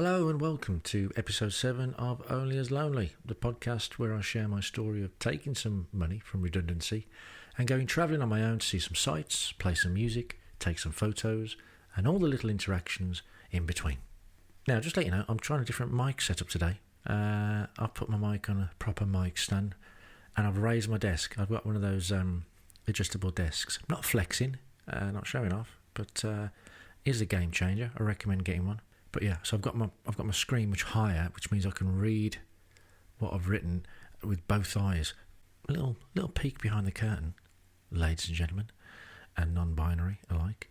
Hello and welcome to episode 7 of Only as Lonely, the podcast where I share my story of taking some money from redundancy and going travelling on my own to see some sights, play some music, take some photos, and all the little interactions in between. Now, just to let you know, I'm trying a different mic setup today. I've put my mic on a proper mic stand and I've raised my desk. I've got one of those adjustable desks. Not flexing, not showing off, but is a game changer. I recommend getting one. But yeah, so I've got my screen much higher, which means I can read what I've written with both eyes. A little peek behind the curtain, ladies and gentlemen, and non-binary alike.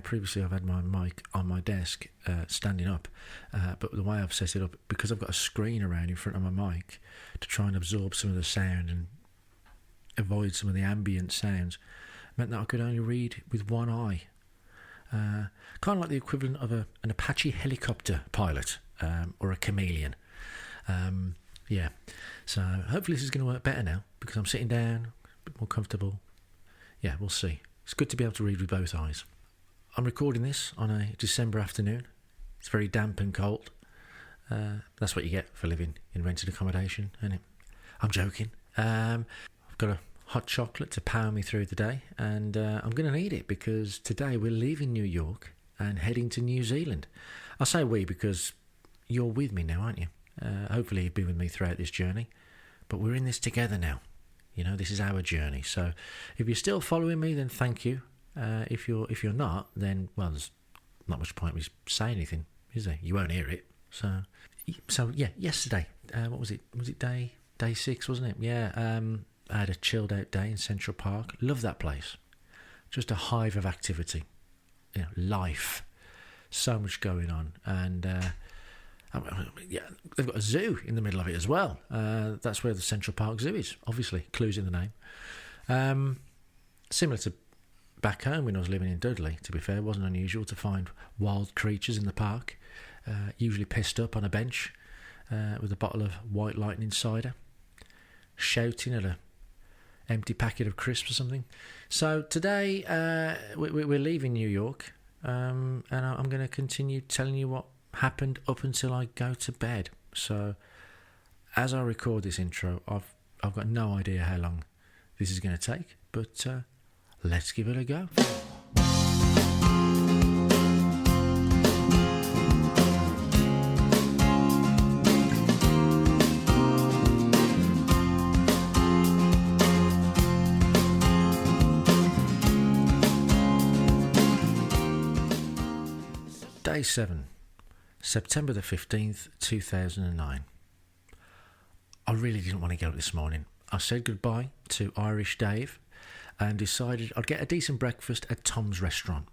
Previously I've had my mic on my desk, standing up, but the way I've set it up, because I've got a screen around in front of my mic to try and absorb some of the sound and avoid some of the ambient sounds, meant that I could only read with one eye. Kind of like the equivalent of an Apache helicopter pilot, or a chameleon. So hopefully this is going to work better now because I'm sitting down, a bit more comfortable. Yeah, we'll see. It's good to be able to read with both eyes. I'm recording this on a December afternoon. It's very damp and cold. That's what you get for living in rented accommodation, isn't it? I'm joking. I've got a hot chocolate to power me through the day, and I'm going to need it because today we're leaving New York and heading to New Zealand. I say we because you're with me now, aren't you? Hopefully you've been with me throughout this journey, but we're in this together now. You know, this is our journey. So if you're still following me, then thank you. If you're not, then well, there's not much point in me saying anything, is there? You won't hear it. So yeah, yesterday, what was it? Was it day 6, wasn't it? Yeah. I had a chilled out day in Central Park. Love that place. Just a hive of activity. You know, life. So much going on. And they've got a zoo in the middle of it as well. That's where the Central Park Zoo is. Obviously, clues in the name. Similar to back home when I was living in Dudley, to be fair. It wasn't unusual to find wild creatures in the park. Usually pissed up on a bench with a bottle of White Lightning cider. Shouting at a empty packet of crisps or something. So today we're leaving New York, and I'm going to continue telling you what happened up until I go to bed. So as I record this intro, I've got no idea how long this is going to take, but let's give it a go. Day 7, September the 15th, 2009. I really didn't want to get up this morning. I said goodbye to Irish Dave and decided I'd get a decent breakfast at Tom's restaurant.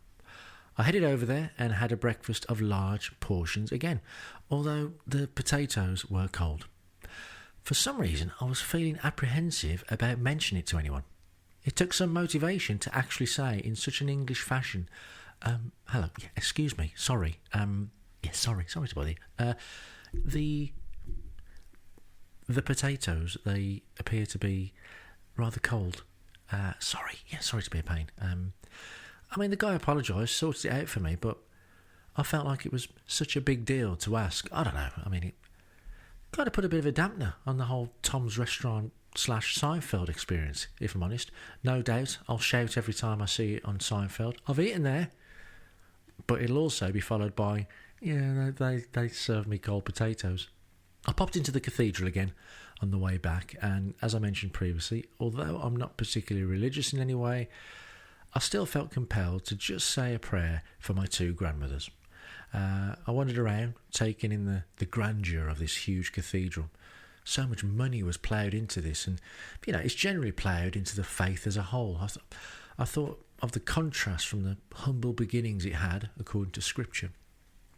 I headed over there and had a breakfast of large portions again, although the potatoes were cold. For some reason, I was feeling apprehensive about mentioning it to anyone. It took some motivation to actually say in such an English fashion, hello, yeah, excuse me, sorry, sorry to bother you. The potatoes, they appear to be rather cold. Sorry to be a pain. I mean, the guy apologised, sorted it out for me, but I felt like it was such a big deal to ask. I don't know, I mean, it kind of put a bit of a dampener on the whole Tom's Restaurant / Seinfeld experience, if I'm honest. No doubt I'll shout every time I see it on Seinfeld, I've eaten there. But it'll also be followed by, yeah, they served me cold potatoes. I popped into the cathedral again on the way back, and as I mentioned previously, although I'm not particularly religious in any way, I still felt compelled to just say a prayer for my 2 grandmothers. I wandered around, taking in the grandeur of this huge cathedral. So much money was ploughed into this, and you know, it's generally ploughed into the faith as a whole. I thought of the contrast from the humble beginnings it had, according to Scripture.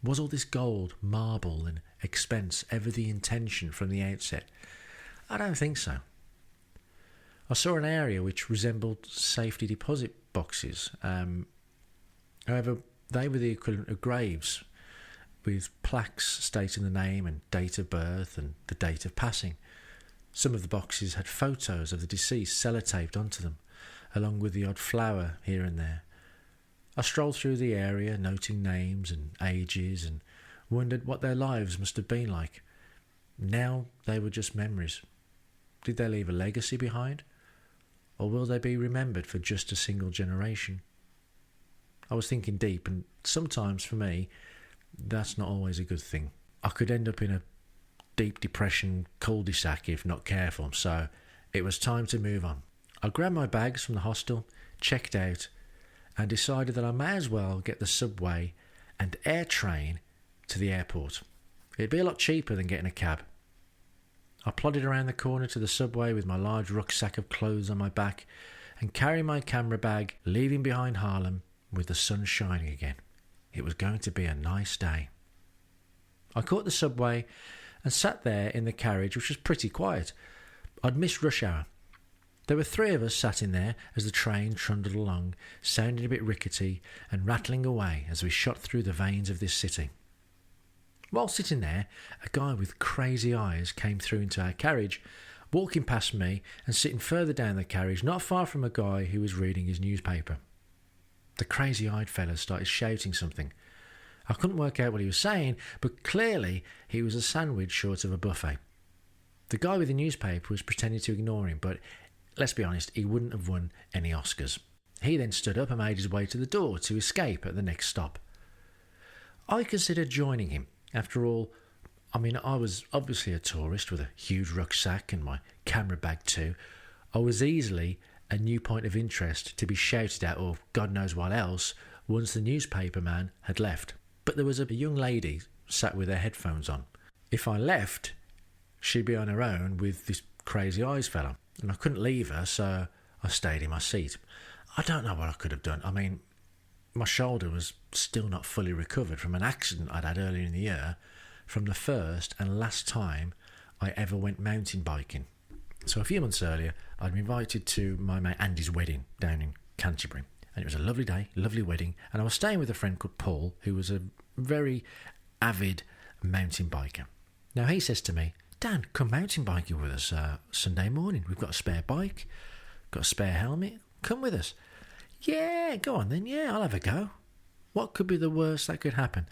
Was all this gold, marble and expense ever the intention from the outset? I don't think so. I saw an area which resembled safety deposit boxes. However, they were the equivalent of graves, with plaques stating the name and date of birth and the date of passing. Some of the boxes had photos of the deceased sellotaped onto them, along with the odd flower here and there. I strolled through the area, noting names and ages, and wondered what their lives must have been like. Now they were just memories. Did they leave a legacy behind? Or will they be remembered for just a single generation? I was thinking deep, and sometimes for me, that's not always a good thing. I could end up in a deep depression cul-de-sac if not careful, so it was time to move on. I grabbed my bags from the hostel, checked out, and decided that I may as well get the subway and air train to the airport. It'd be a lot cheaper than getting a cab. I plodded around the corner to the subway with my large rucksack of clothes on my back and carrying my camera bag, leaving behind Harlem with the sun shining again. It was going to be a nice day. I caught the subway and sat there in the carriage, which was pretty quiet. I'd missed rush hour. There were 3 of us sat in there as the train trundled along, sounding a bit rickety and rattling away as we shot through the veins of this city. While sitting there, a guy with crazy eyes came through into our carriage, walking past me and sitting further down the carriage, not far from a guy who was reading his newspaper. The crazy-eyed fella started shouting something. I couldn't work out what he was saying, but clearly he was a sandwich short of a buffet. The guy with the newspaper was pretending to ignore him, but let's be honest, he wouldn't have won any Oscars. He then stood up and made his way to the door to escape at the next stop. I considered joining him. After all, I was obviously a tourist with a huge rucksack and my camera bag too. I was easily a new point of interest to be shouted at, or God knows what else, once the newspaper man had left. But there was a young lady sat with her headphones on. If I left, she'd be on her own with this crazy eyes fella, and I couldn't leave her, so I stayed in my seat. I don't know what I could have done. My shoulder was still not fully recovered from an accident I'd had earlier in the year, from the first and last time I ever went mountain biking. So a few months earlier, I'd been invited to my mate Andy's wedding down in Canterbury. And it was a lovely day, lovely wedding. And I was staying with a friend called Paul, who was a very avid mountain biker. Now he says to me, Dan, come mountain biking with us Sunday morning. We've got a spare bike, got a spare helmet. Come with us. Yeah, go on then. Yeah, I'll have a go. What could be the worst that could happen?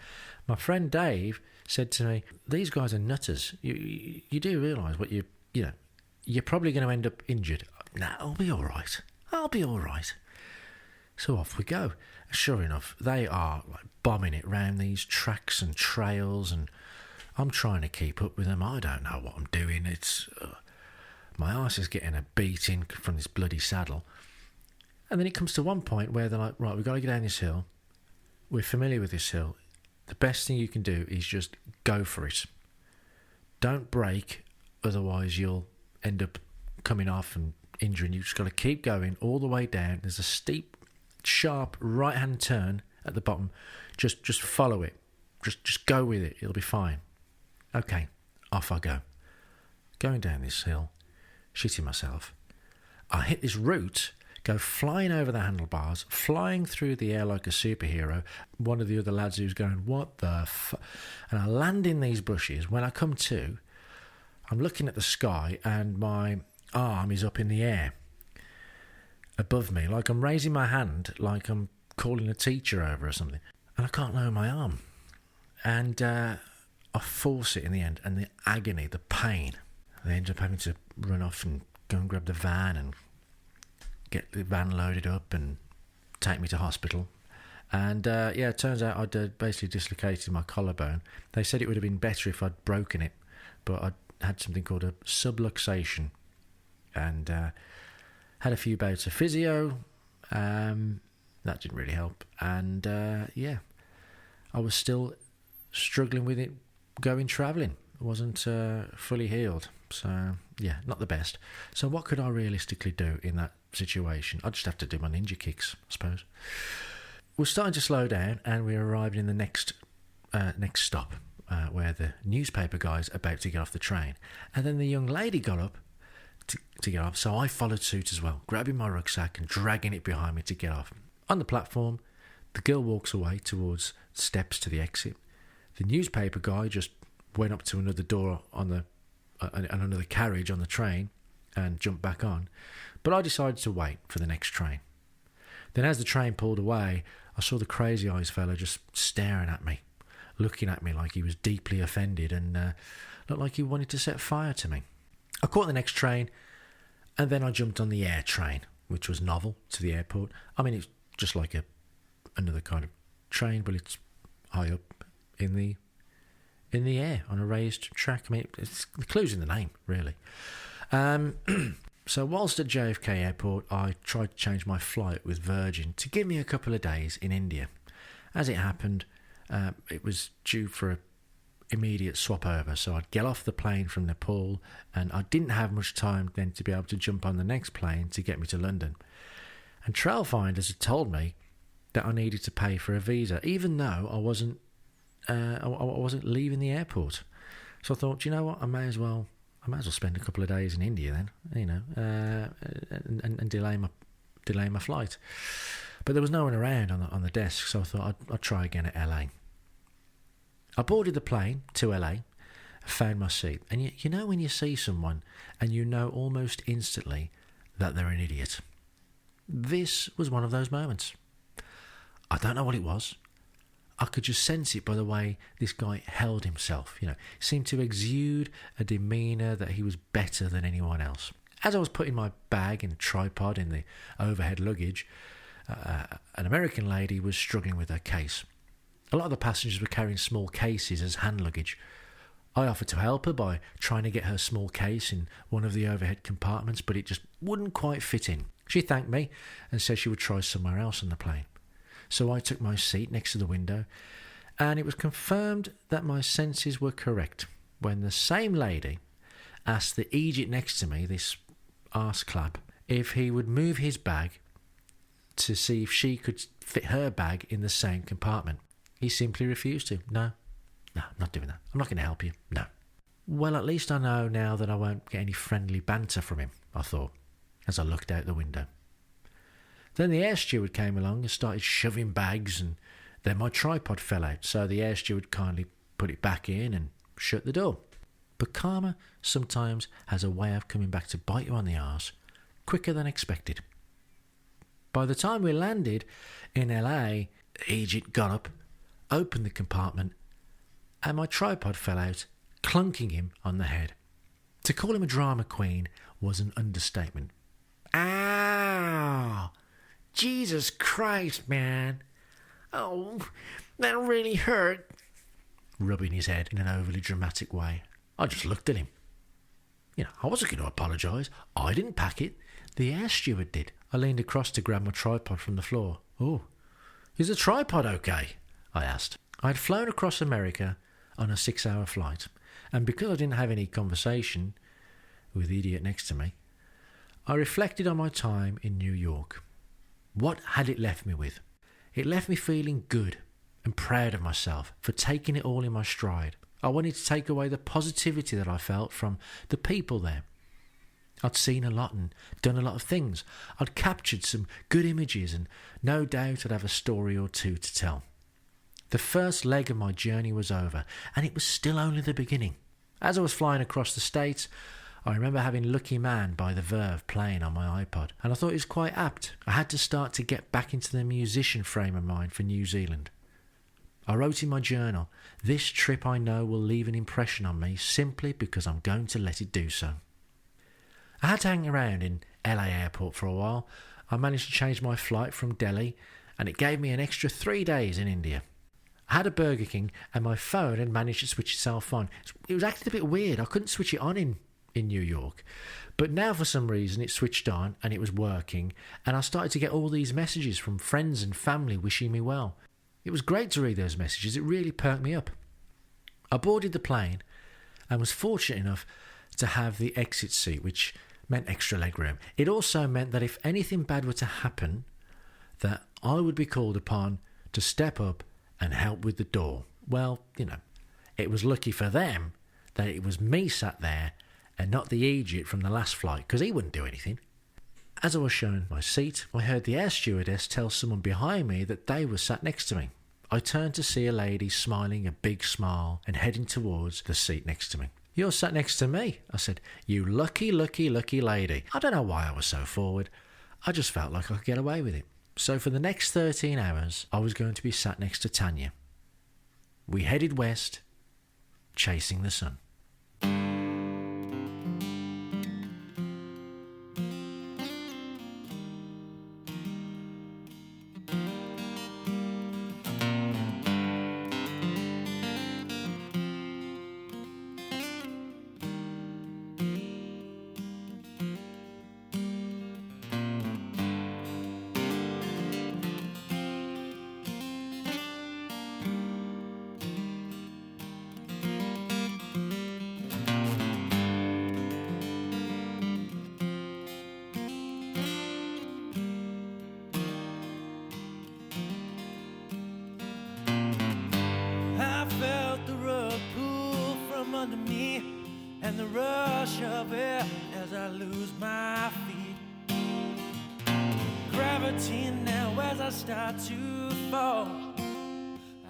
My friend Dave said to me, these guys are nutters. You do realise what you're probably going to end up injured. Nah, I'll be all right. I'll be all right. So off we go. Sure enough, they are bombing it round these tracks and trails, and I'm trying to keep up with them. I don't know what I'm doing. It's my arse is getting a beating from this bloody saddle. And then it comes to one point where they're like, right, we've got to get down this hill. We're familiar with this hill. The best thing you can do is just go for it. Don't brake, otherwise you'll end up coming off and injuring. You've just got to keep going all the way down. There's a steep, sharp right-hand turn at the bottom. Just follow it. Just go with it. It'll be fine. Okay, off I go. Going down this hill, shitting myself. I hit this root, go flying over the handlebars, flying through the air like a superhero. One of the other lads who's going, what the fuck? And I land in these bushes. When I come to, I'm looking at the sky and my arm is up in the air above me, like I'm raising my hand, like I'm calling a teacher over or something. And I can't lower my arm. And I force it in the end, and the agony, the pain. They end up having to run off and go and grab the van and get the van loaded up and take me to hospital. And it turns out I'd basically dislocated my collarbone. They said it would have been better if I'd broken it, but I'd had something called a subluxation, and had a few bouts of physio. That didn't really help, and I was still struggling with it going travelling. I wasn't fully healed, so not the best. So what could I realistically do in that situation? I'd just have to do my ninja kicks, I suppose. We're starting to slow down, and we're arriving in the next stop, where the newspaper guy's about to get off the train. And then the young lady got up to get off, so I followed suit as well, grabbing my rucksack and dragging it behind me to get off. On the platform, the girl walks away towards steps to the exit. The newspaper guy just went up to another door on another carriage on the train and jumped back on. But I decided to wait for the next train. Then as the train pulled away, I saw the crazy eyes fella just staring at me, looking at me like he was deeply offended and looked like he wanted to set fire to me. I caught the next train, and then I jumped on the air train, which was novel to the airport. I mean, it's just like another kind of train, but it's high up in the air on a raised track. I mean, it's the clue's in the name, really. So whilst at JFK Airport, I tried to change my flight with Virgin to give me a couple of days in India. As it happened, it was due for an immediate swap over, so I'd get off the plane from Nepal, and I didn't have much time then to be able to jump on the next plane to get me to London. And Trailfinders had told me that I needed to pay for a visa, even though I wasn't leaving the airport. So I thought, you know what, I may as well spend a couple of days in India then, and delay my flight. But there was no one around on the desk, so I thought I'd try again at LA. I boarded the plane to LA, found my seat, and you know when you see someone and you know almost instantly that they're an idiot. This was one of those moments. I don't know what it was. I could just sense it by the way this guy held himself. He seemed to exude a demeanour that he was better than anyone else. As I was putting my bag and tripod in the overhead luggage, an American lady was struggling with her case. A lot of the passengers were carrying small cases as hand luggage. I offered to help her by trying to get her small case in one of the overhead compartments, but it just wouldn't quite fit in. She thanked me and said she would try somewhere else on the plane. So I took my seat next to the window, and it was confirmed that my senses were correct when the same lady asked the Egypt next to me, this arse clap, if he would move his bag to see if she could fit her bag in the same compartment. He simply refused to. No, I'm not doing that. I'm not going to help you. No. Well, at least I know now that I won't get any friendly banter from him, I thought, as I looked out the window. Then the air steward came along and started shoving bags, and then my tripod fell out, so the air steward kindly put it back in and shut the door. But karma sometimes has a way of coming back to bite you on the arse quicker than expected. By the time we landed in LA, Egypt got up, opened the compartment, and my tripod fell out, clunking him on the head. To call him a drama queen was an understatement. Ow! Jesus Christ, man. Oh, that really hurt. Rubbing his head in an overly dramatic way. I just looked at him. I wasn't going to apologise. I didn't pack it. The air steward did. I leaned across to grab my tripod from the floor. Oh, is the tripod okay? I asked. I had flown across America on a 6-hour flight, and because I didn't have any conversation with the idiot next to me, I reflected on my time in New York. What had it left me with? It left me feeling good and proud of myself for taking it all in my stride. I wanted to take away the positivity that I felt from the people there. I'd seen a lot and done a lot of things. I'd captured some good images, and no doubt I'd have a story or two to tell. The first leg of my journey was over, and it was still only the beginning. As I was flying across the States, I remember having Lucky Man by The Verve playing on my iPod, and I thought it was quite apt. I had to start to get back into the musician frame of mind for New Zealand. I wrote in my journal, "This trip I know will leave an impression on me simply because I'm going to let it do so." I had to hang around in LA airport for a while. I managed to change my flight from Delhi, and it gave me an extra 3 days in India. I had a Burger King, and my phone had managed to switch itself on. It was acting a bit weird. I couldn't switch it on in New York. But now for some reason it switched on and it was working, and I started to get all these messages from friends and family wishing me well. It was great to read those messages. It really perked me up. I boarded the plane and was fortunate enough to have the exit seat, which meant extra legroom. It also meant that if anything bad were to happen, that I would be called upon to step up and help with the door. Well, it was lucky for them that it was me sat there and not the Egypt from the last flight, because he wouldn't do anything. As I was shown my seat, I heard the air stewardess tell someone behind me that they were sat next to me. I turned to see a lady smiling a big smile and heading towards the seat next to me. "You're sat next to me," I said. "You lucky, lucky, lucky lady." I don't know why I was so forward. I just felt like I could get away with it. So for the next 13 hours, I was going to be sat next to Tanya. We headed west, chasing the sun. Under me and the rush of air as I lose my feet. Gravity now as I start to fall.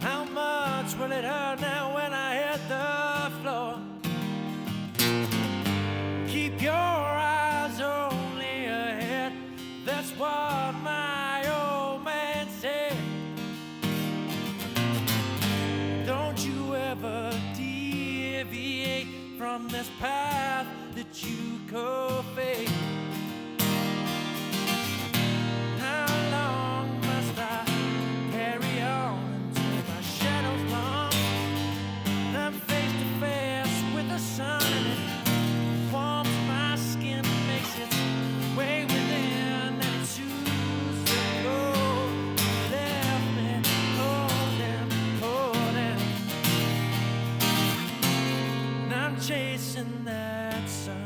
How much will it hurt now when I hit the floor? Keep your eyes only ahead, that's what my old man said. Don't you ever deviate from this path that you covet. How long must I carry on until my shadow's long? I'm face to face with the sun and it warms my skin, makes its way within, and it soothes the cold. Left me holding, and I'm chasing that sun.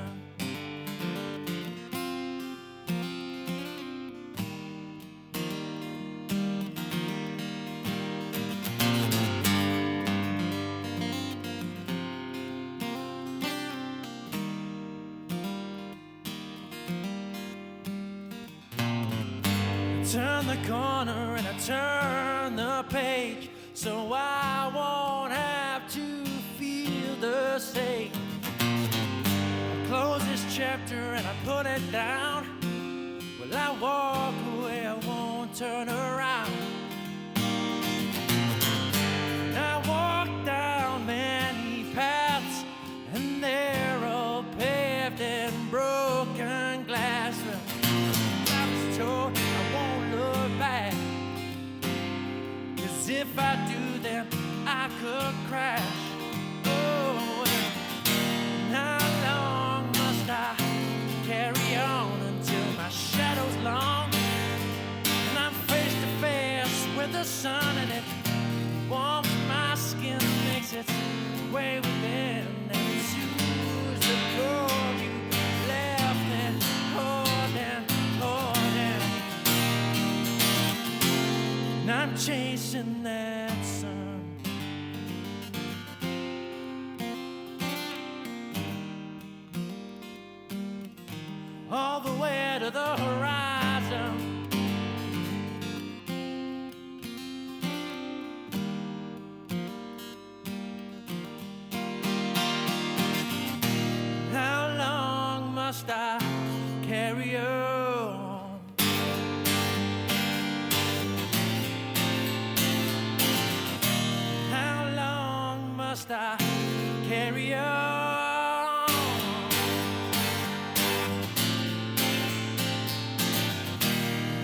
Turn the corner and I turn the page, so I won't have to feel the same. I close this chapter and I put it down. Well, I walk away, I won't turn around. I walk down many paths and they're all paved in broken glass. I was told I won't look back, 'cause if I do then I could crash. Oh, how long must I carry on until my shadow's long? And I'm face to face with the sun and it warms my skin, makes its way within, and it soothes the cold you left me holding. And I'm chasing that sun. All the way to the horizon. How long must I carry on? How long must I carry on?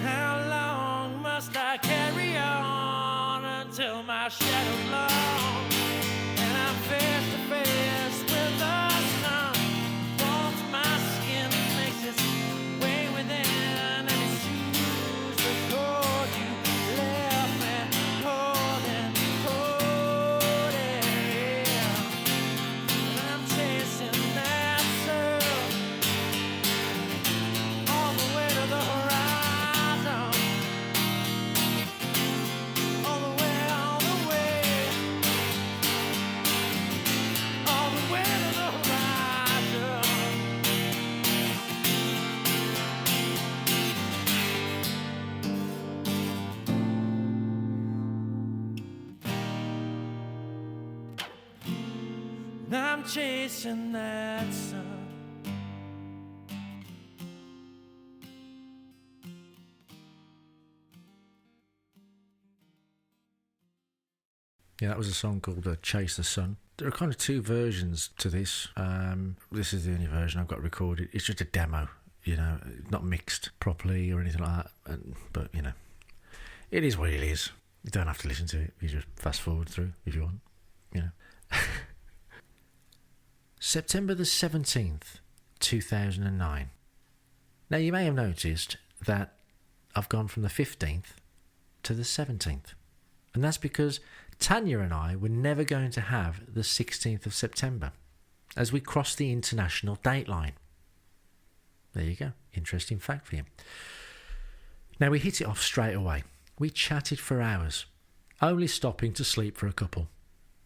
How long must I carry on until my shadow's long? And I'm face to face with the sun, warms my skin, makes its way within, and it soothes the cold you left me holding. And I'm chasing that sun all the way to the horizon. All the way, all the way, all the way to the horizon. And I'm chasing that sun. Yeah, that was a song called Chase the Sun. There are kind of two versions to this. This is the only version I've got recorded. It's just a demo, not mixed properly or anything like that. But, it is what it is. You don't have to listen to it. You just fast forward through if you want, September the 17th, 2009. Now, you may have noticed that I've gone from the 15th to the 17th. And that's because Tanya and I were never going to have the 16th of September as we crossed the international date line. There you go. Interesting fact for you. Now, we hit it off straight away. We chatted for hours, only stopping to sleep for a couple.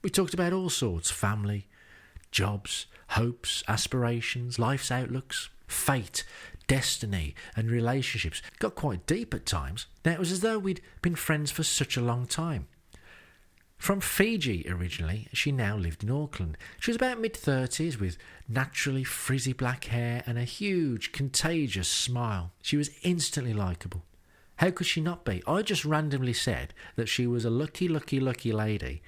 We talked about all sorts: family, jobs, hopes, aspirations, life's outlooks, fate, destiny and relationships. Got quite deep at times. Now, it was as though we'd been friends for such a long time. From Fiji originally, she now lived in Auckland. She was about mid-30s with naturally frizzy black hair and a huge, contagious smile. She was instantly likeable. How could she not be? I just randomly said that she was a lucky, lucky, lucky lady,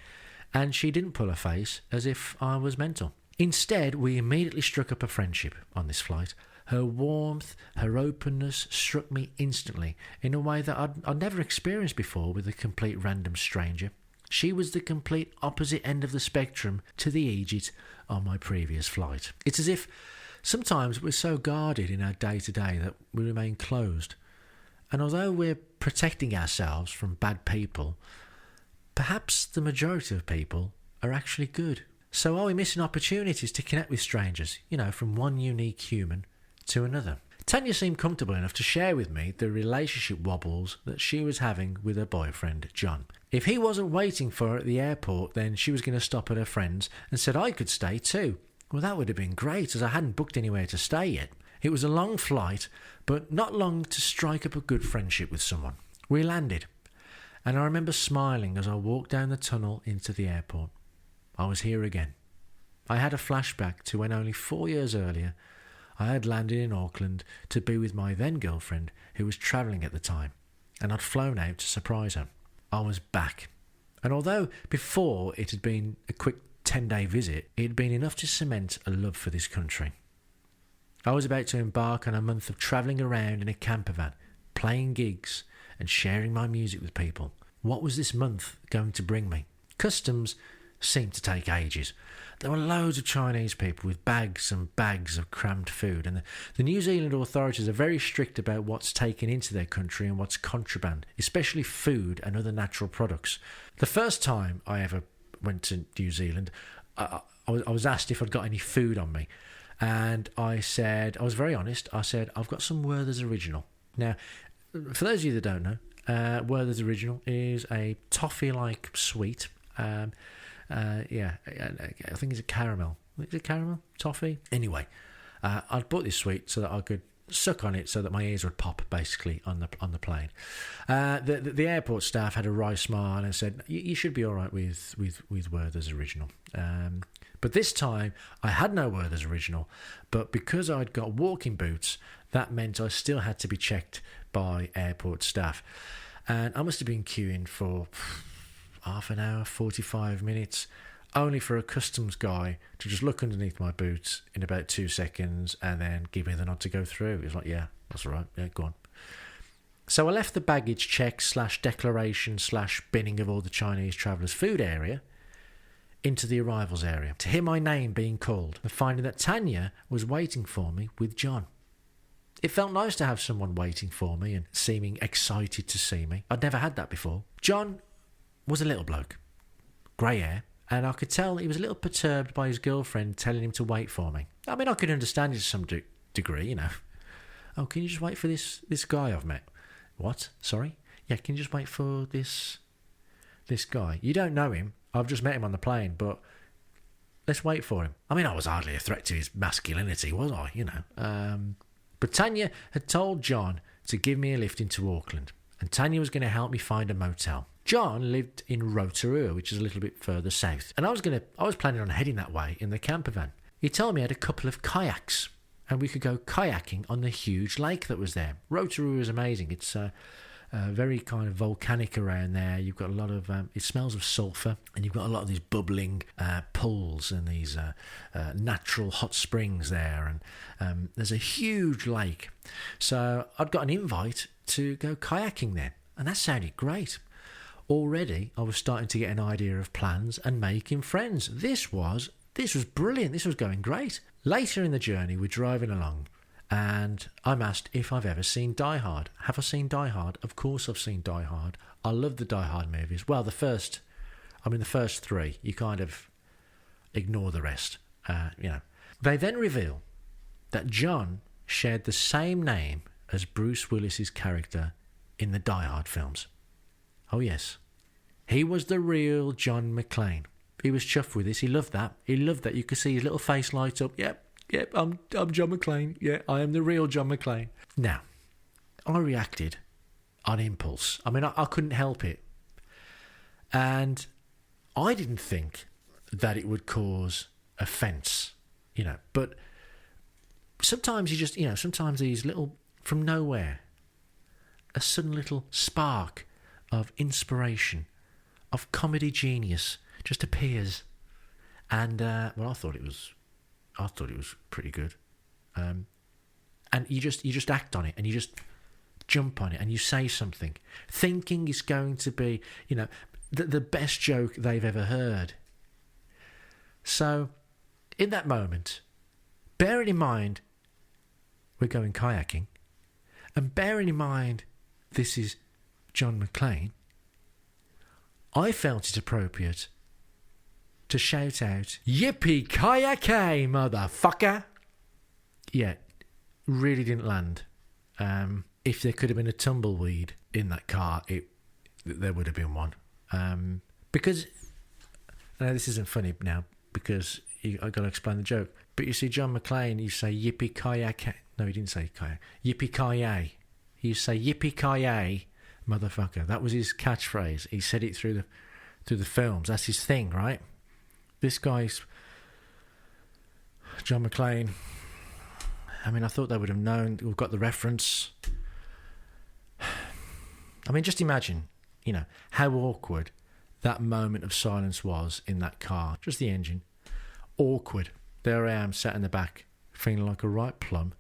and she didn't pull her face as if I was mental. Instead, we immediately struck up a friendship on this flight. Her warmth, her openness struck me instantly in a way that I'd never experienced before with a complete random stranger. She was the complete opposite end of the spectrum to the Egypt on my previous flight. It's as if sometimes we're so guarded in our day-to-day that we remain closed. And although we're protecting ourselves from bad people, perhaps the majority of people are actually good. So are we missing opportunities to connect with strangers, from one unique human to another? Tanya seemed comfortable enough to share with me the relationship wobbles that she was having with her boyfriend, John. If he wasn't waiting for her at the airport, then she was going to stop at her friend's and said I could stay too. Well, that would have been great, as I hadn't booked anywhere to stay yet. It was a long flight, but not long to strike up a good friendship with someone. We landed, and I remember smiling as I walked down the tunnel into the airport. I was here again. I had a flashback to when only 4 years earlier I had landed in Auckland to be with my then girlfriend who was travelling at the time, and I'd flown out to surprise her. I was back, and although before it had been a quick 10-day visit, it had been enough to cement a love for this country. I was about to embark on a month of travelling around in a camper van, playing gigs and sharing my music with people. What was this month going to bring me? Customs seemed to take ages. There were loads of Chinese people with bags and bags of crammed food, and the New Zealand authorities are very strict about what's taken into their country and what's contraband, especially food and other natural products. The first time I ever went to New Zealand, I was asked if I'd got any food on me, and I said, I was very honest, I said, I've got some Werther's Original. Now, for those of you that don't know, Werther's Original is a toffee-like sweet. I think it's a caramel. Is it caramel? Toffee? Anyway, I'd bought this sweet so that I could suck on it so that my ears would pop, basically, on the plane. The airport staff had a wry smile and said, you should be all right with Werther's Original. But this time, I had no Werther's Original, but because I'd got walking boots, that meant I still had to be checked by airport staff. And I must have been queuing for half an hour, 45 minutes, only for a customs guy to just look underneath my boots in about 2 seconds and then give me the nod to go through. He was like, yeah, that's all right, yeah, go on. So I left the baggage check / declaration / binning of all the Chinese travellers' food area into the arrivals area to hear my name being called and finding that Tanya was waiting for me with John. It felt nice to have someone waiting for me and seeming excited to see me. I'd never had that before. John was a little bloke, grey hair, and I could tell he was a little perturbed by his girlfriend telling him to wait for me. I mean, I could understand it to some degree, Oh, can you just wait for this guy I've met? What? Sorry? Yeah, can you just wait for this guy? You don't know him. I've just met him on the plane, but let's wait for him. I mean, I was hardly a threat to his masculinity, was I? But Tanya had told John to give me a lift into Auckland, and Tanya was going to help me find a motel. John lived in Rotorua, which is a little bit further south, and I was planning on heading that way in the camper van. He told me he had a couple of kayaks, and we could go kayaking on the huge lake that was there. Rotorua is amazing. It's very kind of volcanic around there. You've got a lot of, it smells of sulphur, and you've got a lot of these bubbling pools and these natural hot springs there. And there's a huge lake. So I'd got an invite to go kayaking there, and that sounded great. Already, I was starting to get an idea of plans and making friends. This was brilliant. This was going great. Later in the journey, we're driving along, and I'm asked if I've ever seen Die Hard. Have I seen Die Hard? Of course I've seen Die Hard. I love the Die Hard movies. Well, the first three. You kind of ignore the rest. They then reveal that John shared the same name as Bruce Willis's character in the Die Hard films. Oh yes, he was the real John McClane. He was chuffed with this. He loved that. You could see his little face light up. Yep, I'm John McClane. Yeah, I am the real John McClane. Now, I reacted on impulse. I mean, I couldn't help it. And I didn't think that it would cause offence, but sometimes sometimes these little, from nowhere, a sudden little spark of inspiration, of comedy genius just appears, and I thought it was pretty good, and you just act on it, and you just jump on it, and you say something, thinking it's going to be the best joke they've ever heard. So, in that moment, bearing in mind we're going kayaking, and bearing in mind this is John McClane, I felt it appropriate to shout out, "Yippee-ki-yay, motherfucker!" Yeah, really didn't land. If there could have been a tumbleweed in that car, there would have been one. Because, I know this isn't funny now, because I've got to explain the joke, but you see John McClane, you say yippee-ki-yay. No, he didn't say kayak. Yippee-ki-yay. You say yippee-ki-yay, motherfucker. That was his catchphrase. He said it through the films. That's his thing, right? This guy's John McClane. I mean, I thought they would have known. We've got the reference. I mean, just imagine, how awkward that moment of silence was in that car. Just the engine. Awkward. There I am, sat in the back, feeling like a right plum.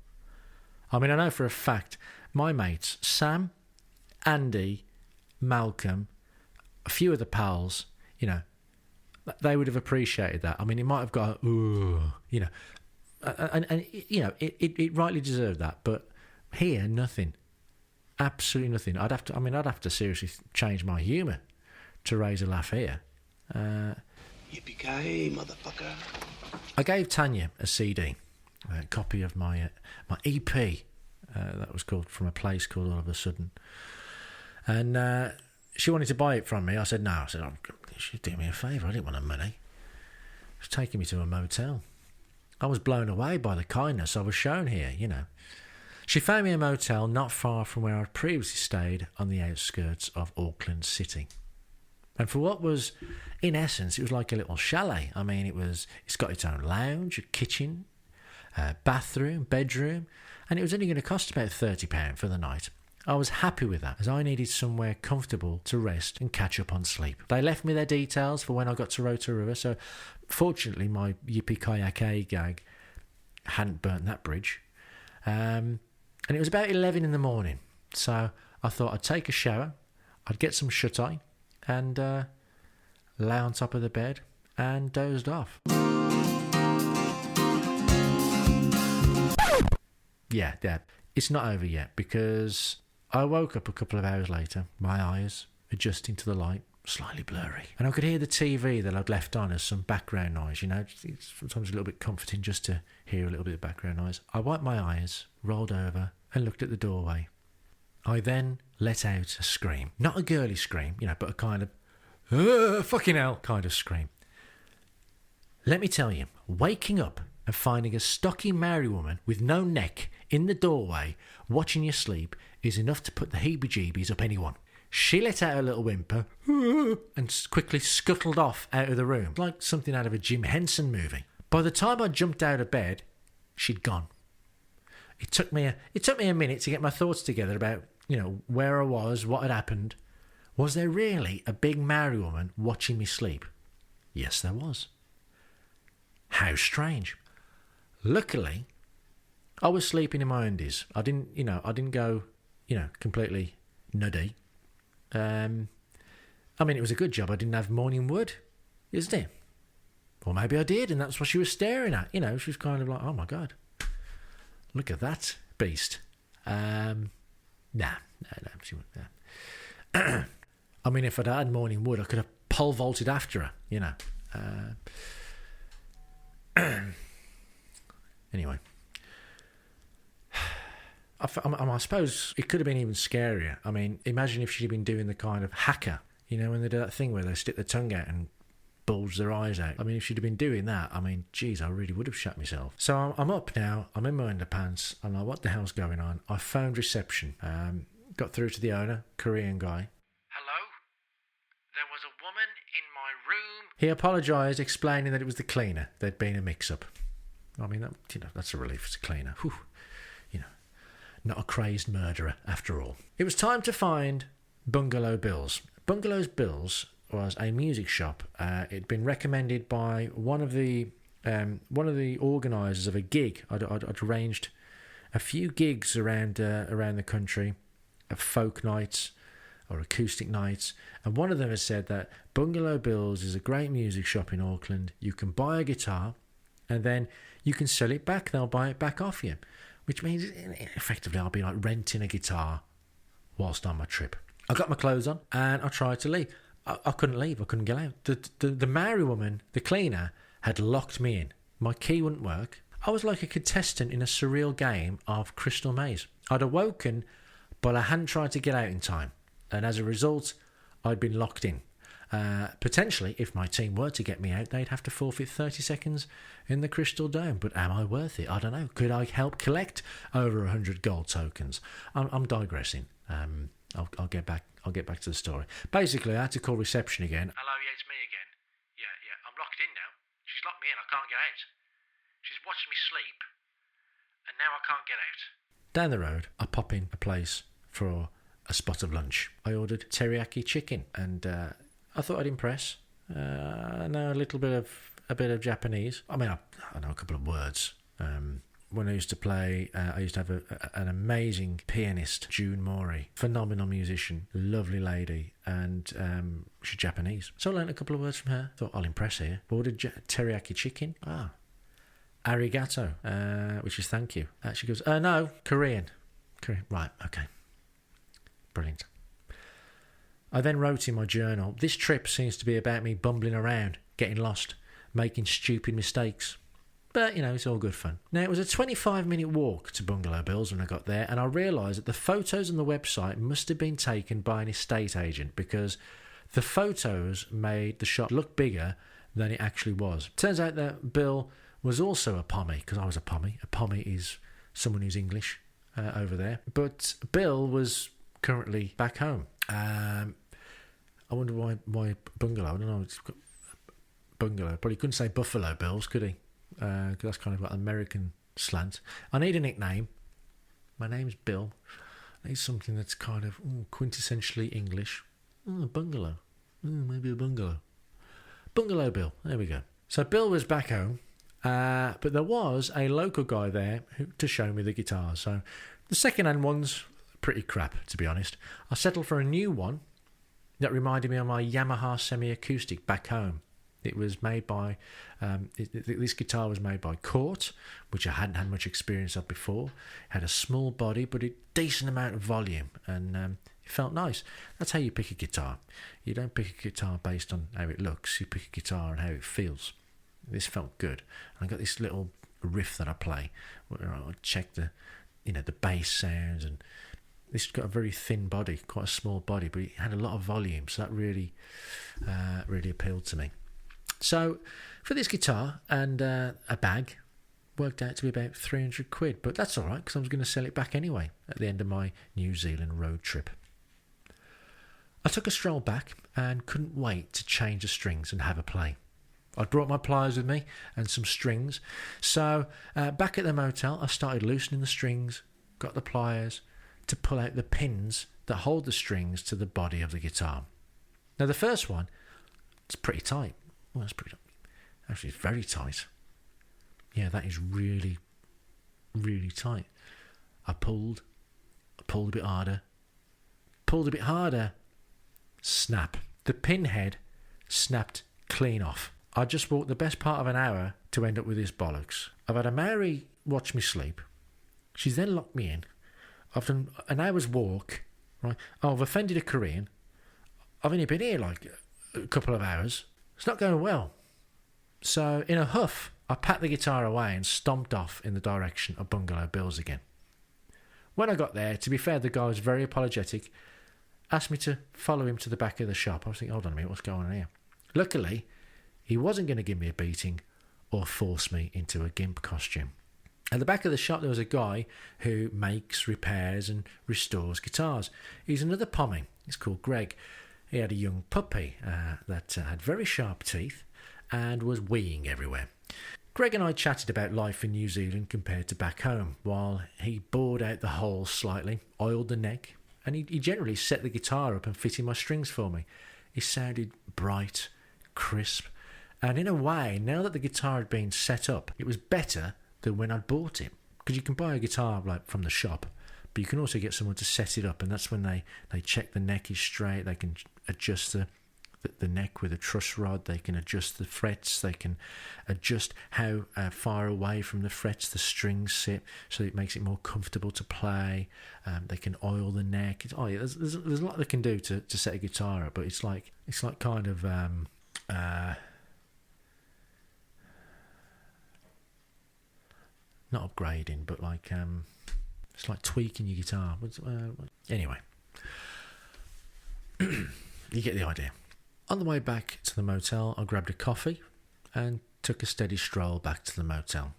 I mean, I know for a fact, my mates, Sam, Andy, Malcolm, a few of the pals, they would have appreciated that. I mean, it might have got, and it rightly deserved that. But here, nothing, absolutely nothing. I'd have to seriously change my humour to raise a laugh here. Yippee-ki-yay, motherfucker! I gave Tanya a CD, a copy of my EP. That was called From a Place Called All of a Sudden. And she wanted to buy it from me. I said no. I said, she's doing me a favour. I didn't want her money. She was taking me to a motel. I was blown away by the kindness I was shown here, She found me a motel not far from where I'd previously stayed on the outskirts of Auckland City. And for what was, in essence, it was like a little chalet. I mean, it's got its own lounge, a kitchen, bathroom, bedroom, and it was only going to cost about £30 for the night. I was happy with that, as I needed somewhere comfortable to rest and catch up on sleep. They left me their details for when I got to Rotorua, so fortunately my yippee-ki-yay gag hadn't burnt that bridge. And it was about 11 in the morning, so I thought I'd take a shower, I'd get some shut-eye, and lay on top of the bed and dozed off. Yeah, Dad, it's not over yet, because I woke up a couple of hours later, my eyes adjusting to the light, slightly blurry, and I could hear the TV that I'd left on as some background noise. It's sometimes a little bit comforting just to hear a little bit of background noise. I wiped my eyes, rolled over, and looked at the doorway. I then let out a scream. Not a girly scream, but a kind of, fucking hell kind of scream. Let me tell you, waking up and finding a stocky Maori woman with no neck in the doorway watching you sleep is enough to put the heebie-jeebies up anyone. She let out a little whimper and quickly scuttled off out of the room, like something out of a Jim Henson movie. By the time I jumped out of bed, she'd gone. It took me a minute to get my thoughts together about where I was, what had happened. Was there really a big Maori woman watching me sleep? Yes, there was. How strange. Luckily, I was sleeping in my undies. I didn't go, completely nutty. It was a good job I didn't have morning wood, isn't it? Or maybe I did, and that's what she was staring at. She was kind of like, oh my God, look at that beast. No, she wouldn't. If I'd had morning wood, I could have pole vaulted after her, Anyway. I suppose it could have been even scarier. Imagine if she'd been doing the kind of hacker, when they do that thing where they stick their tongue out and bulge their eyes out. If she'd have been doing that, geez, I really would have shot myself. So I'm up now, I'm in my underpants, I'm like, what the hell's going on? I phoned reception, got through to the owner, Korean guy. Hello? There was a woman in my room. He apologised, explaining that it was the cleaner. There'd been a mix-up. That's a relief. It's a cleaner. Whew. Not a crazed murderer, after all. It was time to find Bungalow Bill's. Bungalow Bill's was a music shop. It'd been recommended by one of the organisers of a gig. I'd arranged a few gigs around the country, of folk nights or acoustic nights, and one of them has said that Bungalow Bill's is a great music shop in Auckland. You can buy a guitar, and then you can sell it back. They'll buy it back off you. Which means, effectively, I'll be like renting a guitar whilst on my trip. I got my clothes on and I tried to leave. I couldn't leave. I couldn't get out. The Maori woman, the cleaner, had locked me in. My key wouldn't work. I was like a contestant in a surreal game of Crystal Maze. I'd awoken, but I hadn't tried to get out in time. And as a result, I'd been locked in. Potentially, if my team were to get me out, they'd have to forfeit 30 seconds in the Crystal Dome. But am I worth it? I don't know. Could I help collect over 100 gold tokens? I'm digressing. I'll get back to the story. Basically, I had to call reception again. Hello, yeah, it's me again. Yeah, I'm locked in now. She's locked me in. I can't get out. She's watched me sleep, and now I can't get out. Down the road, I pop in a place for a spot of lunch. I ordered teriyaki chicken, and I thought I'd impress. I know a bit of Japanese. I know a couple of words. When I used to play, I used to have an amazing pianist, June Mori, phenomenal musician, lovely lady, and she's Japanese. So I learned a couple of words from her. Thought I'll impress her. Ordered teriyaki chicken. Arigato, which is thank you. She goes, no, Korean. Right, okay. Brilliant. I then wrote in my journal, this trip seems to be about me bumbling around, getting lost, making stupid mistakes. But, it's all good fun. Now, it was a 25-minute walk to Bungalow Bill's when I got there, and I realised that the photos on the website must have been taken by an estate agent because the photos made the shop look bigger than it actually was. Turns out that Bill was also a Pommy, because I was a Pommy. A Pommy is someone who's English over there. But Bill was currently back home. I wonder why Bungalow. I don't know. It's got Bungalow. Probably couldn't say Buffalo Bills, could he? Because that's kind of like an American slant. I need a nickname. My name's Bill. I need something that's kind of quintessentially English. Bungalow. Maybe a bungalow. Bungalow Bill. There we go. So Bill was back home, but there was a local guy there to show me the guitar. So the second-hand one's pretty crap, to be honest. I settled for a new one that reminded me of my Yamaha semi-acoustic back home. It was made by, this guitar was made by Court, which I hadn't had much experience of before. It had a small body, but a decent amount of volume, and it felt nice. That's how you pick a guitar. You don't pick a guitar based on how it looks. You pick a guitar on how it feels. This felt good. And I got this little riff that I play, where I check the bass sounds, and this got a very thin body, quite a small body, but it had a lot of volume, so that really appealed to me. So for this guitar and a bag, worked out to be about 300 quid, but that's all right because I was going to sell it back anyway at the end of my New Zealand road trip. I took a stroll back and couldn't wait to change the strings and have a play. I'd brought my pliers with me and some strings, so back at the motel I started loosening the strings, got the pliers, to pull out the pins that hold the strings to the body of the guitar. Now, the first one, it's pretty tight. Well, that's pretty. Actually, it's very tight. Yeah, that is really, really tight. I pulled a bit harder, snap. The pin head snapped clean off. I just walked the best part of an hour to end up with this bollocks. I've had a Maori watch me sleep. She's then locked me in. I've done an hour's walk, right? I've offended a Korean. I've only been here like a couple of hours. It's not going well. So in a huff, I packed the guitar away and stomped off in the direction of Bungalow Bill's again. When I got there, to be fair, the guy was very apologetic, asked me to follow him to the back of the shop. I was thinking, hold on a minute, what's going on here? Luckily, he wasn't going to give me a beating or force me into a gimp costume. At the back of the shop, there was a guy who makes, repairs and restores guitars. He's another pommie. He's called Greg. He had a young puppy that had very sharp teeth and was weeing everywhere. Greg and I chatted about life in New Zealand compared to back home, while he bored out the holes slightly, oiled the neck, and he generally set the guitar up and fitted my strings for me. It sounded bright, crisp, and in a way, now that the guitar had been set up, it was better than when I'd bought it. Because you can buy a guitar like from the shop, but you can also get someone to set it up, and that's when they check the neck is straight, they can adjust the neck with a truss rod, they can adjust the frets, they can adjust how far away from the frets the strings sit, so it makes it more comfortable to play. They can oil the neck. There's a lot they can do to set a guitar up, but it's like kind of not upgrading, but like it's like tweaking your guitar. Anyway, you get the idea. On the way back to the motel, I grabbed a coffee and took a steady stroll back to the motel.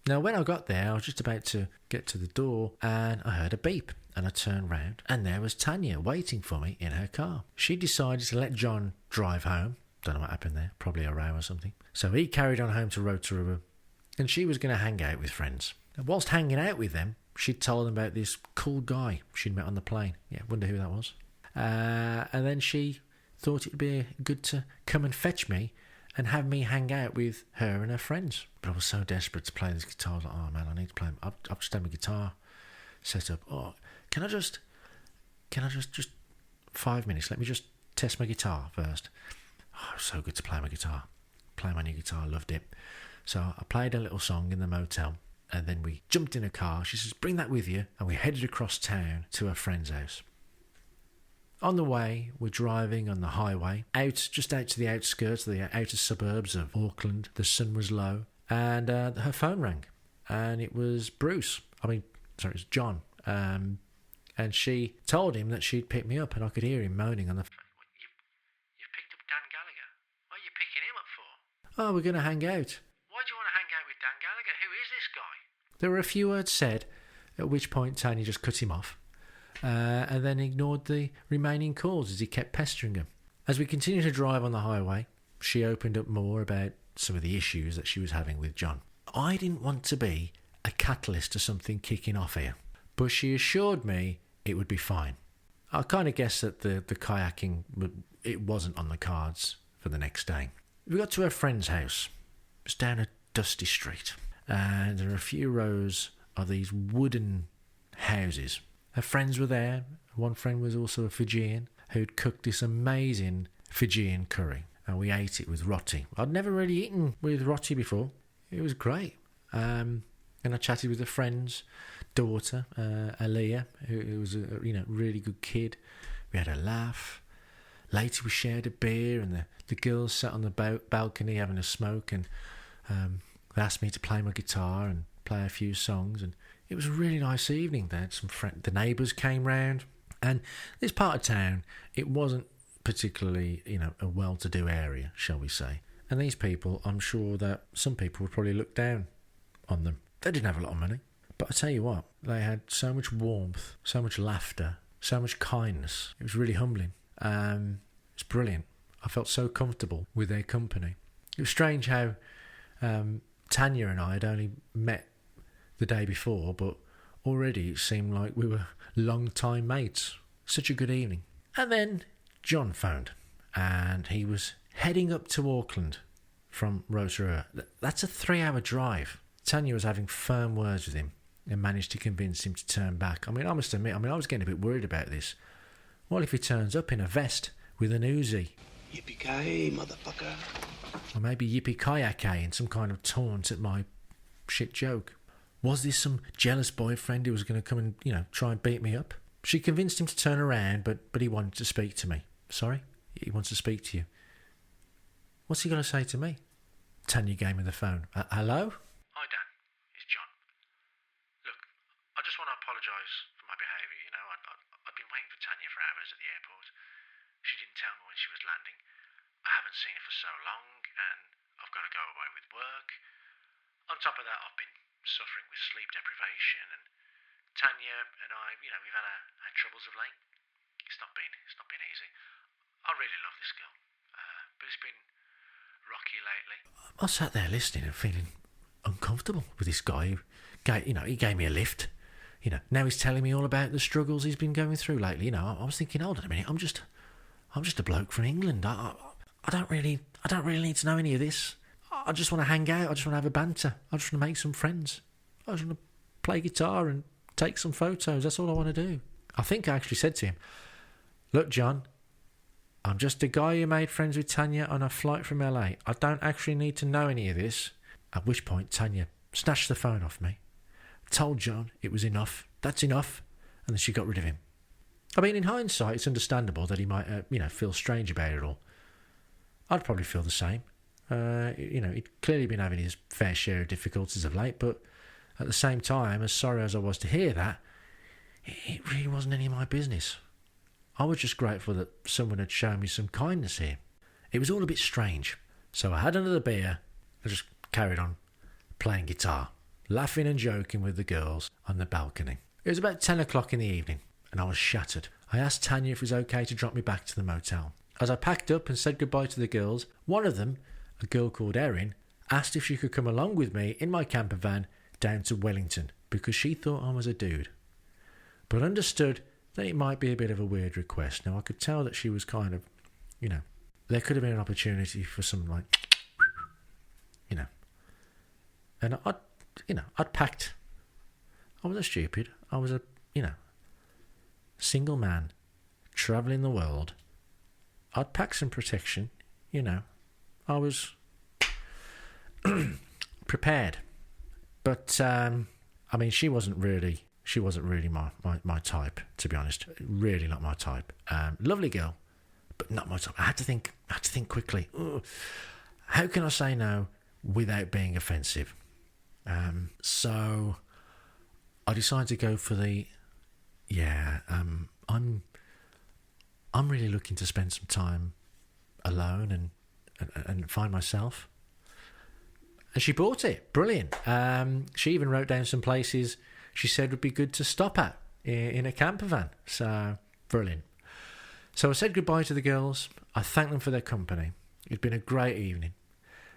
Now, when I got there, I was just about to get to the door and I heard a beep, and I turned round and there was Tanya waiting for me in her car. She decided to let John drive home. Don't know what happened there, probably a row or something. So he carried on home to Rotorua and she was going to hang out with friends. And whilst hanging out with them, she'd told them about this cool guy she'd met on the plane. Yeah, wonder who that was. And then she thought it'd be good to come and fetch me and have me hang out with her and her friends. But I was so desperate to play this guitar. I was like, oh man, I need to play. I've just had my guitar set up. Oh, can I just 5 minutes? Let me just test my guitar first. Oh, it was so good to play my guitar. Play my new guitar, loved it. So I played a little song in the motel and then we jumped in a car. She says, bring that with you. And we headed across town to her friend's house. On the way, we're driving on the highway, just out to the outskirts, the outer suburbs of Auckland. The sun was low, and her phone rang, and it was Bruce. It was John. And she told him that she'd pick me up, and I could hear him moaning on the phone. You've picked up Dan Gallagher. What are you picking him up for? Oh, we're going to hang out. Why do you want to hang out with Dan Gallagher? Who is this guy? There were a few words said, at which point Tanya just cut him off. And then ignored the remaining calls as he kept pestering her. As we continued to drive on the highway, she opened up more about some of the issues that she was having with John. I didn't want to be a catalyst to something kicking off here, but she assured me it would be fine. I kind of guessed that the kayaking, it wasn't on the cards for the next day. We got to her friend's house. It was down a dusty street, and there were a few rows of these wooden houses. Her friends were there. One friend was also a Fijian who'd cooked this amazing Fijian curry, and we ate it with roti. I'd never really eaten with roti before. It was great. And I chatted with a friend's daughter, Aliyah, who was a really good kid. We had a laugh. Later we shared a beer, and the girls sat on the balcony having a smoke, and they asked me to play my guitar and play a few songs, and it was a really nice evening. They had the neighbours came round, and this part of town, it wasn't particularly, a well-to-do area, shall we say. And these people, I'm sure that some people would probably look down on them. They didn't have a lot of money, but I tell you what, they had so much warmth, so much laughter, so much kindness. It was really humbling. It's brilliant. I felt so comfortable with their company. It was strange how Tanya and I had only met the day before, but Already it seemed like we were long-time mates. Such a good evening. And then John phoned, and he was heading up to Auckland from Rotorua. That's a 3-hour drive. Tanya was having firm words with him and managed to convince him to turn back. I must admit, I was getting a bit worried about this. What if he turns up in a vest with an Uzi? Yippee-ki-yay, motherfucker. Or maybe yippee-ki-yay in some kind of taunt at my shit joke. Was this some jealous boyfriend who was going to come and, try and beat me up? She convinced him to turn around, but he wanted to speak to me. Sorry? He wants to speak to you. What's he going to say to me? Tanya gave me the phone. Hello? Hi, Dan. It's John. Look, I just want to apologise for my behaviour, I've been waiting for Tanya for hours at the airport. She didn't tell me when she was landing. I haven't seen her for so long, and I've got to go away with work. On top of that, I've been suffering with sleep deprivation, and Tanya and I, we've had troubles of late. It's not been easy. I really love this girl, but it's been rocky lately. I sat there listening and feeling uncomfortable with this guy who he gave me a lift. Now he's telling me all about the struggles he's been going through lately. I was thinking, hold on a minute, I'm just a bloke from England. I don't really need to know any of this. I just want to hang out. I just want to have a banter. I just want to make some friends. I just want to play guitar and take some photos. That's all I want to do. I think I actually said to him, look, John, I'm just a guy who made friends with Tanya on a flight from LA. I don't actually need to know any of this. At which point Tanya snatched the phone off me, told John it was enough. That's enough. And then she got rid of him. In hindsight, it's understandable that he might, feel strange about it all. I'd probably feel the same. He'd clearly been having his fair share of difficulties of late, but at the same time, as sorry as I was to hear that, it really wasn't any of my business. I was just grateful that someone had shown me some kindness here. It was all a bit strange. So I had another beer. I just carried on playing guitar, laughing and joking with the girls on the balcony. It was about 10 o'clock in the evening, and I was shattered. I asked Tanya if it was okay to drop me back to the motel. As I packed up and said goodbye to the girls, one of them, a girl called Erin, asked if she could come along with me in my camper van down to Wellington because she thought I was a dude, but understood that it might be a bit of a weird request. Now, I could tell that she was kind of, there could have been an opportunity for some, and I'd packed. I was a stupid. I was a, single man travelling the world. I'd packed some protection, I was prepared. But, she wasn't really my type, to be honest. Really not my type. Lovely girl, but not my type. I had to think quickly. Ugh. How can I say no without being offensive? So I decided to go for the, I'm really looking to spend some time alone and find myself. And she bought it. Brilliant. She even wrote down some places she said would be good to stop at in a camper van. So, brilliant. So I said goodbye to the girls. I thanked them for their company. It'd been a great evening.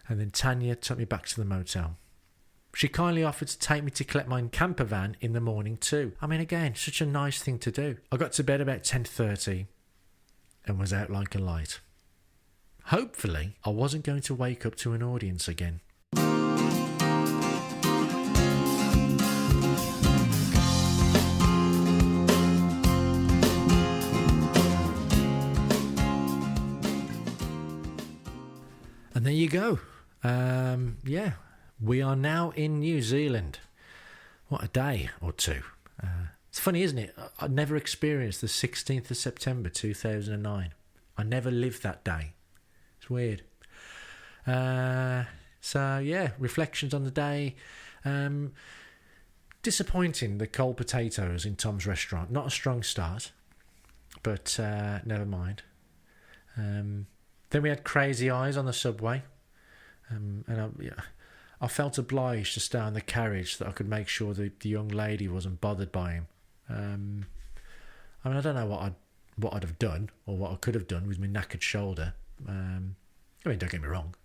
And then Tanya took me back to the motel. She kindly offered to take me to collect my camper van in the morning too. Again, such a nice thing to do. I got to bed about 10:30 and was out like a light. Hopefully, I wasn't going to wake up to an audience again. And there you go. We are now in New Zealand. What a day or two. It's funny, isn't it? I never experienced the 16th of September 2009. I never lived that day. It's weird. Reflections on the day. Disappointing, the cold potatoes in Tom's restaurant. Not a strong start, but never mind. Then we had crazy eyes on the subway. I felt obliged to stay on the carriage so that I could make sure the young lady wasn't bothered by him. I don't know what I'd have done or what I could have done with my knackered shoulder. Don't get me wrong.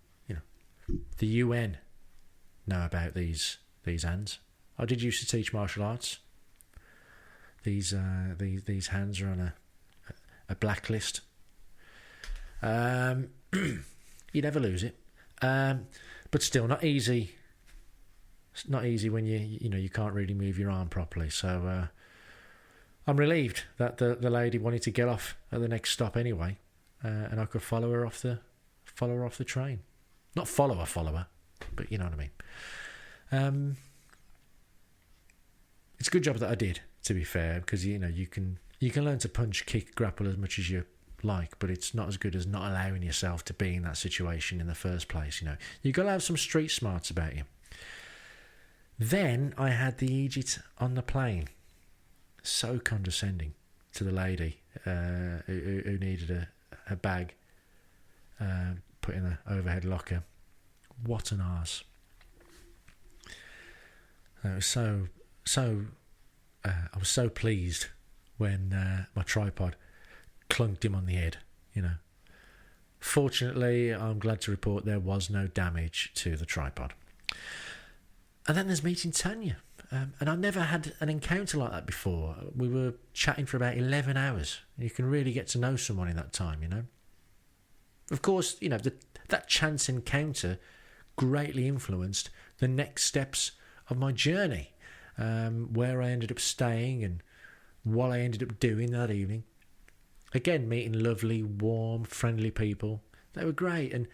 The UN know about these hands. I did used to teach martial arts. These hands are on a blacklist. You never lose it, but still not easy. It's not easy when you can't really move your arm properly. So I'm relieved that the lady wanted to get off at the next stop anyway, and I could follow her off the train. Not follow her, but you know what I mean. It's a good job that I did, to be fair, because you can learn to punch, kick, grapple as much as you like, but it's not as good as not allowing yourself to be in that situation in the first place. You've got to have some street smarts about you. Then I had the Egypt on the plane. So condescending to the lady who needed a bag put in the overhead locker. What an arse. I was so pleased when my tripod clunked him on the head. Fortunately, I'm glad to report there was no damage to the tripod. And then there's meeting Tanya. And I never had an encounter like that before. We were chatting for about 11 hours. You can really get to know someone in that time, Of course, that chance encounter greatly influenced the next steps of my journey, where I ended up staying and what I ended up doing that evening. Again, meeting lovely, warm, friendly people. They were great, and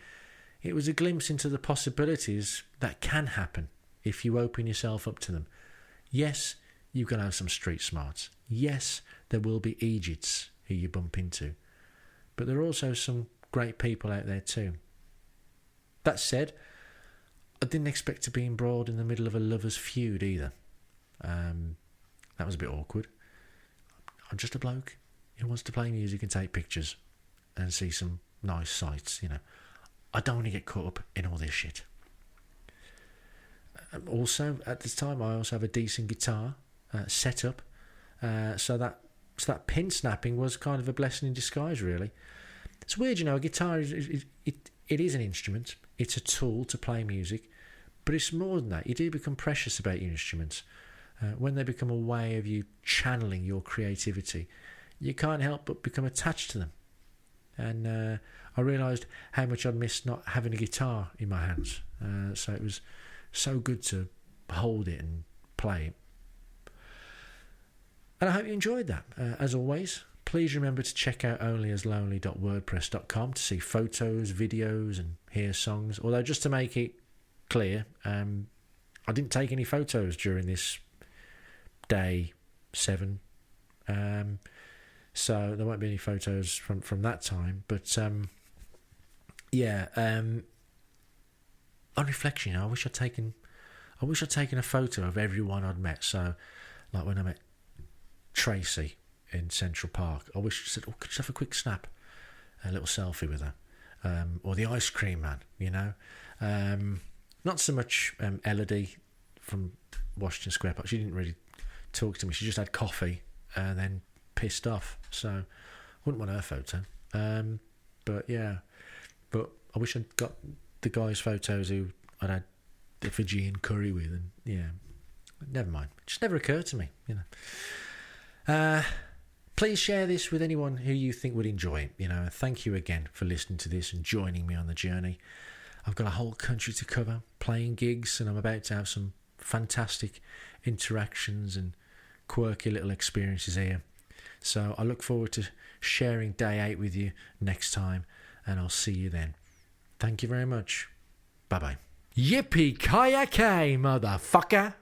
it was a glimpse into the possibilities that can happen if you open yourself up to them. Yes, you can have some street smarts. Yes, there will be Egypts who you bump into. But there are also some great people out there too. That said, I didn't expect to be embroiled in the middle of a lover's feud either. That was a bit awkward. I'm just a bloke who wants to play music and take pictures and see some nice sights, I don't want to get caught up in all this shit. Also, at this time, I also have a decent guitar set up, so that pin snapping was kind of a blessing in disguise, really. It's weird, a guitar it is an instrument. It's a tool to play music, but it's more than that. You do become precious about your instruments. When they become a way of you channeling your creativity, you can't help but become attached to them. And I realised how much I'd missed not having a guitar in my hands. So it was so good to hold it and play it. And I hope you enjoyed that. As always, please remember to check out onlyaslonely.wordpress.com to see photos, videos and hear songs. Although, just to make it clear, I didn't take any photos during this day 7. So there won't be any photos from that time. But on reflection, I wish I'd taken a photo of everyone I'd met. So, like when I met Tracy in Central Park, I wish I said, could you have a quick snap, a little selfie with her, or the ice cream man, not so much Elodie from Washington Square Park. She didn't really talk to me. She just had coffee and then pissed off. So I wouldn't want her photo. But I wish I'd got the guys' photos who I'd had the Fijian curry with, and never mind. It just never occurred to me, Please share this with anyone who you think would enjoy it, Thank you again for listening to this and joining me on the journey. I've got a whole country to cover, playing gigs, and I'm about to have some fantastic interactions and quirky little experiences here. So I look forward to sharing day 8 with you next time, and I'll see you then. Thank you very much. Bye-bye. Yippee-ki-yay, motherfucker!